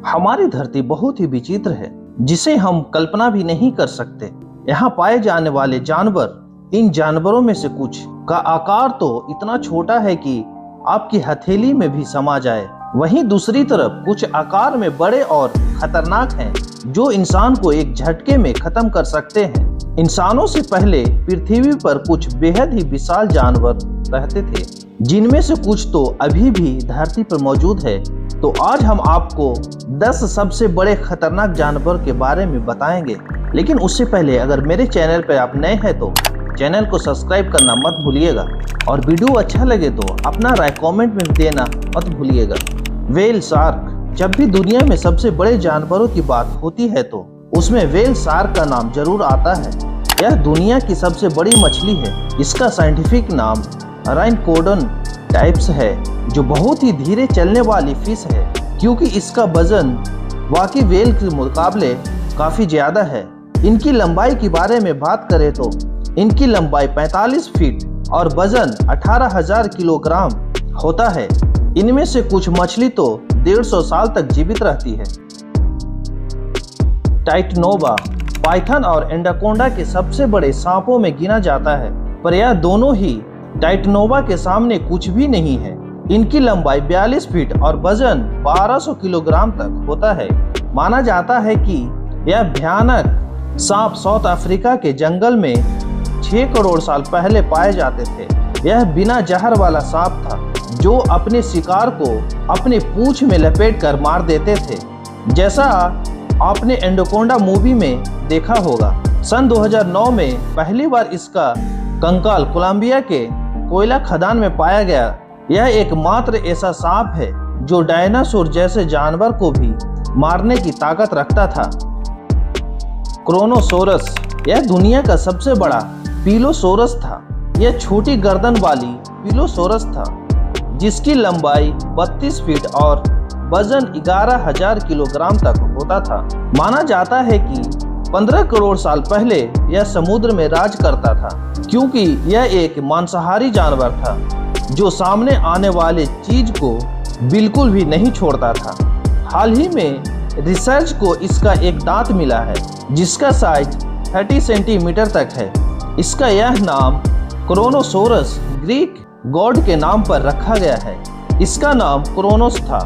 हमारी धरती बहुत ही विचित्र है, जिसे हम कल्पना भी नहीं कर सकते। यहाँ पाए जाने वाले जानवर, इन जानवरों में से कुछ का आकार तो इतना छोटा है कि आपकी हथेली में भी समा जाए। वहीं दूसरी तरफ कुछ आकार में बड़े और खतरनाक हैं, जो इंसान को एक झटके में खत्म कर सकते हैं। इंसानों से पहले पृथ्वी पर कुछ बेहद ही विशाल जानवर रहते थे, जिनमें से कुछ तो अभी भी धरती पर मौजूद है। तो आज हम आपको 10 सबसे बड़े खतरनाक जानवर के बारे में बताएंगे। लेकिन उससे पहले अगर मेरे चैनल पर आप नए हैं तो चैनल को सब्सक्राइब करना मत भूलिएगा, और वीडियो अच्छा लगे तो अपना राय कमेंट में देना मत भूलिएगा। Whale shark. जब भी दुनिया में सबसे बड़े जानवरों की बात होती है तो उसमें व्हेल शार्क का नाम जरूर आता है। यह दुनिया की सबसे बड़ी मछली है। इसका साइंटिफिक नाम राइनकोडन टाइप्स है, जो बहुत ही धीरे चलने वाली फिश है, क्योंकि इसका वजन बाकी व्हेल के मुकाबले काफी ज्यादा है। इनकी लंबाई के बारे में बात करें तो इनकी लंबाई 45 फीट और वजन 18,000 किलोग्राम होता है। इनमें से कुछ मछली तो 150 साल तक जीवित रहती है। टाइटनोबा पाइथन और एंडाकोंडा के सबसे बड़े सांपों में गिना जाता है, पर यह दोनों ही टाइटनोबा के सामने कुछ भी नहीं है। इनकी लंबाई 42 फीट और वजन 1200 किलोग्राम तक होता है। माना जाता है कि यह भयानक सांप साउथ अफ्रीका के जंगल में 6 करोड़ साल पहले पाए जाते थे। यह बिना जहर वाला सांप था, जो अपने शिकार को अपने पूंछ में लपेटकर मार देते थे, जैसा आपने एंडाकोंडा मूवी में देखा होगा। सन 2009 में पहली बार इसका कंकाल कोलंबिया के कोयला खदान में पाया गया। यह एकमात्र ऐसा सांप है जो डायनासोर जैसे जानवर को भी मारने की ताकत रखता था। क्रोनोसोरस। यह दुनिया का सबसे बड़ा पिलोसोरस था। यह छोटी गर्दन वाली पिलोसोरस था, जिसकी लंबाई 32 फीट और वजन 11,000 किलोग्राम तक होता था। माना जाता है कि 15 करोड़ साल पहले यह समुद्र में राज करता था, क्योंकि यह एक मांसाहारी जानवर था जो सामने आने वाले चीज को बिल्कुल भी नहीं छोड़ता था। हाल ही में रिसर्च को इसका एक दांत मिला है, जिसका साइज 30 सेंटीमीटर तक है। इसका यह नाम क्रोनोसोरस ग्रीक गॉड के नाम पर रखा गया है। इसका नाम क्रोनोस था।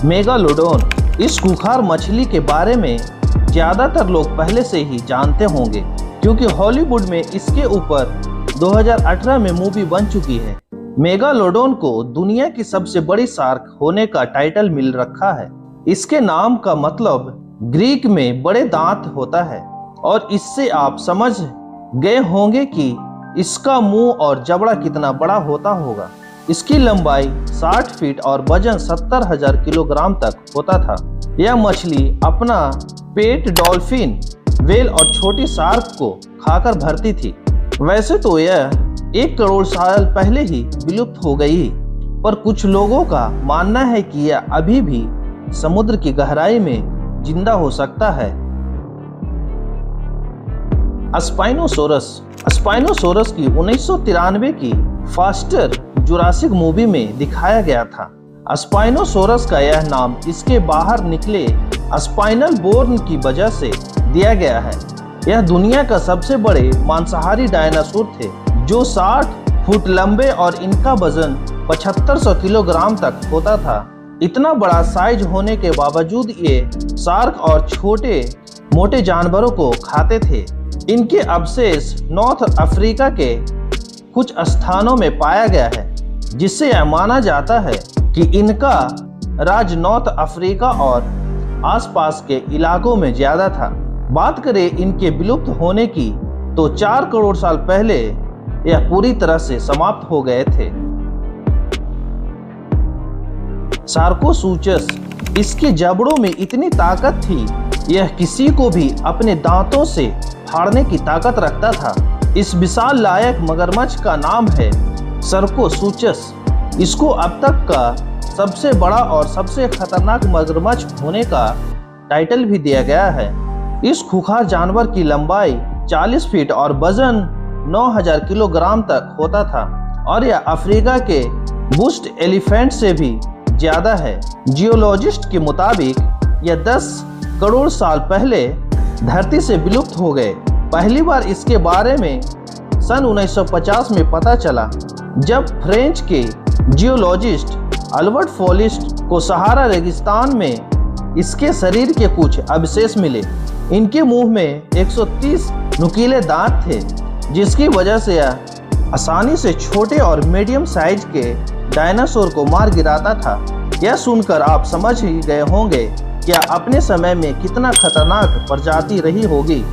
मेगालोडोन। इस खूंखार मछली के बारे में ज्यादातर लोग पहले से ही जानते होंगे, क्योंकि हॉलीवुड में इसके ऊपर 2018 में मूवी बन चुकी है। मेगालोडोन को दुनिया की सबसे बड़ी शार्क होने का टाइटल मिल रखा है। इसके नाम का मतलब ग्रीक में बड़े दांत होता है, और इससे आप समझ गए होंगे कि इसका मुंह और जबड़ा कितना बड़ा होता होगा। इसकी लंबाई 60 फीट और वजन 70,000 किलोग्राम तक होता था। यह मछली अपना पेट डॉल्फिन, व्हेल और छोटी शार्क को खाकर भरती थी। वैसे तो यह 1 करोड़ साल पहले ही विलुप्त हो गई, पर कुछ लोगों का मानना है कि यह अभी भी समुद्र की गहराई में जिंदा हो सकता है। स्पाइनोसोरस। स्पाइनोसोरस की 1993 की फास्टर जुरासिक मूवी में दिखाया गया था। स्पाइनोसोरस का यह नाम इसके बाहर निकले स्पाइनल बोन की वजह से दिया गया है। यह दुनिया का सबसे बड़े मांसाहारी डायनासोर थे, जो 60 फुट लंबे और इनका वजन 7500 किलोग्राम तक होता था। इतना बड़ा साइज होने के बावजूद ये शार्क और छोटे मोटे जानवरों को खाते थे। इनके अवशेष नॉर्थ अफ्रीका के कुछ स्थानों में पाया गया है, जिससे यह माना जाता है कि इनका राज नॉर्थ अफ्रीका और आसपास के इलाकों में ज्यादा था। बात करें इनके विलुप्त होने की तो 4 करोड़ साल पहले यह पूरी तरह से समाप्त हो गए थे। सार्कोसूचस। इसके जबड़ों में इतनी ताकत थी, यह किसी को भी अपने दांतों से फाड़ने की ताकत रखता था। इस विशाल लायक मगरमच्छ का नाम है सार्कोसूचस। इसको अब तक का सबसे बड़ा और सबसे खतरनाक मगरमच्छ होने का टाइटल भी दिया गया है। इस खूंखार जानवर की लंबाई 40 फीट और वजन 9,000 किलोग्राम तक होता था, और यह अफ्रीका के बुस्ट एलिफेंट से भी ज्यादा है। जियोलॉजिस्ट के मुताबिक यह 10 करोड़ साल पहले धरती से विलुप्त हो गए। पहली बार इसके बारे में सन 1950 में पता चला, जब फ्रेंच के जियोलॉजिस्ट अल्बर्ट फॉलिस्ट को सहारा रेगिस्तान में इसके शरीर के कुछ अवशेष मिले। इनके मुंह में 130 नुकीले दांत थे, जिसकी वजह से यह आसानी से छोटे और मीडियम साइज के डायनासोर को मार गिराता था। यह सुनकर आप समझ ही गए होंगे क्या अपने समय में कितना खतरनाक प्रजाति रही होगी।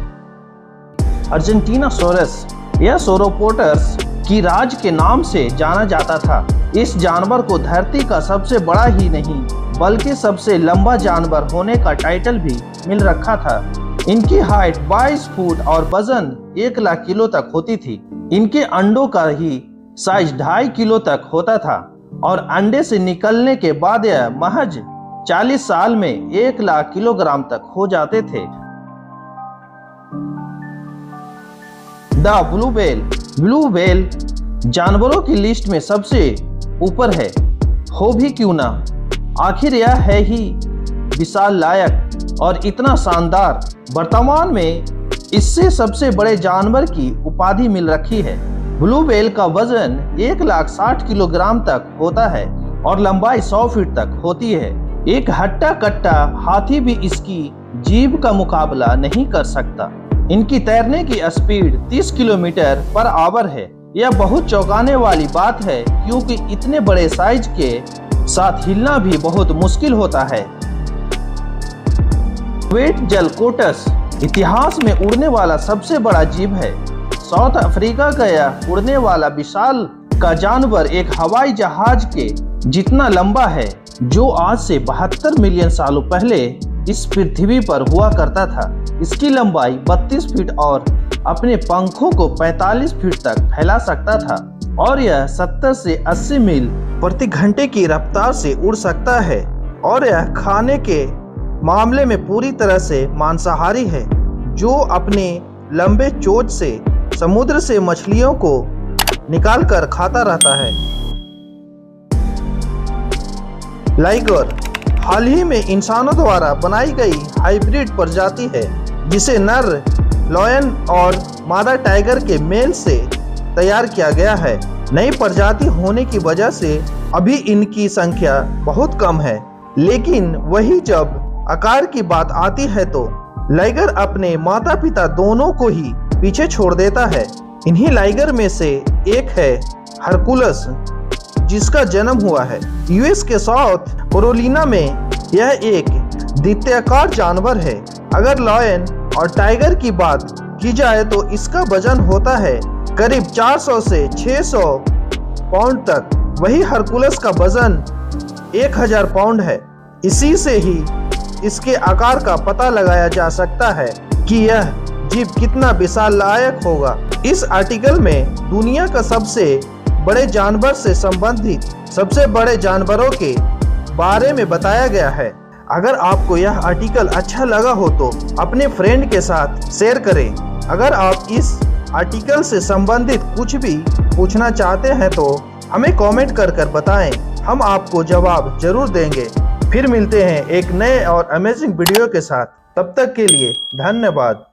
अर्जेंटीनासोरस, यह सोरोपोटर्स की राज के नाम से जाना जाता था। इस जानवर को धरती का सबसे बड़ा ही नहीं बल्कि सबसे लंबा जानवर होने का टाइटल भी मिल रखा था। इनकी हाइट 22 फुट और वजन 1 लाख किलो तक होती थी। इनके अंडों का ही साइज 2.5 किलो तक होता था और अंडे से निकलने के बाद यह महज 40 साल में 1 लाख किलोग्राम तक हो जाते थे। The blue whale, blue whale जानवरों की लिस्ट में सबसे ऊपर है, हो भी क्यों ना। आखिर यह है ही विशाल लायक और इतना शानदार। वर्तमान में इससे सबसे बड़े जानवर की उपाधि मिल रखी है। ब्लू व्हेल का वजन 1,60,000 किलोग्राम तक होता है और लंबाई 100 फीट तक होती है। एक हट्टा कट्टा हाथी भी इसकी जीभ का मुकाबला नहीं कर सकता। इनकी तैरने की स्पीड 30 किलोमीटर पर आवर है। यह बहुत चौंकाने वाली बात है, क्योंकि इतने बड़े साइज के साथ हिलना भी बहुत मुश्किल होता है। क्वेटज़लकोट्स इतिहास में उड़ने वाला सबसे बड़ा जीव है। साउथ अफ्रीका का यह उड़ने वाला विशाल का जानवर एक हवाई जहाज के जितना लंबा है, जो आज से 72 मिलियन सालों पहले इस पृथ्वी पर हुआ करता था। इसकी लंबाई 32 फीट और अपने पंखों को 45 फीट तक फैला सकता था और यह 70 से 80 मील प्रति घंटे की रफ्तार से उड़ सकता है। और यह खाने के मामले में पूरी तरह से मांसाहारी है, जो अपने लंबे चोंच से समुद्र से मछलियों को निकालकर खाता रहता है। लाइगर हाल ही में इंसानों द्वारा बनाई गई हाइब्रिड प्रजाति है, जिसे नर लायन और मादा टाइगर के मेल से तैयार किया गया है। नई प्रजाति होने की वजह से अभी इनकी संख्या बहुत कम है, लेकिन वही जब आकार की बात आती है तो लाइगर अपने माता पिता दोनों को ही पीछे छोड़ देता है। इन्हीं लाइगर में से एक है हरकुलस, जिसका जन्म हुआ है। यूएस के साउथ कैरोलिना में यह एक द्वितीयकार जानवर है। अगर लायन और टाइगर की बात की जाए तो इसका वजन होता है करीब 400 से 600 पाउंड तक। वही हरकुलस का वजन 1000 पाउंड है। इसी से ही इसके आकार का पता लगाया जा सकता है कि यह जीव कितना विशाल लायक होगा। इस आर्टिकल में दुनिया का सबसे बड़े जानवर से संबंधित सबसे बड़े जानवरों के बारे में बताया गया है। अगर आपको यह आर्टिकल अच्छा लगा हो तो अपने फ्रेंड के साथ शेयर करें। अगर आप इस आर्टिकल से संबंधित कुछ भी पूछना चाहते हैं तो हमें कमेंट कर बताएं, हम आपको जवाब जरूर देंगे। फिर मिलते हैं एक नए और अमेजिंग वीडियो के साथ। तब तक के लिए धन्यवाद।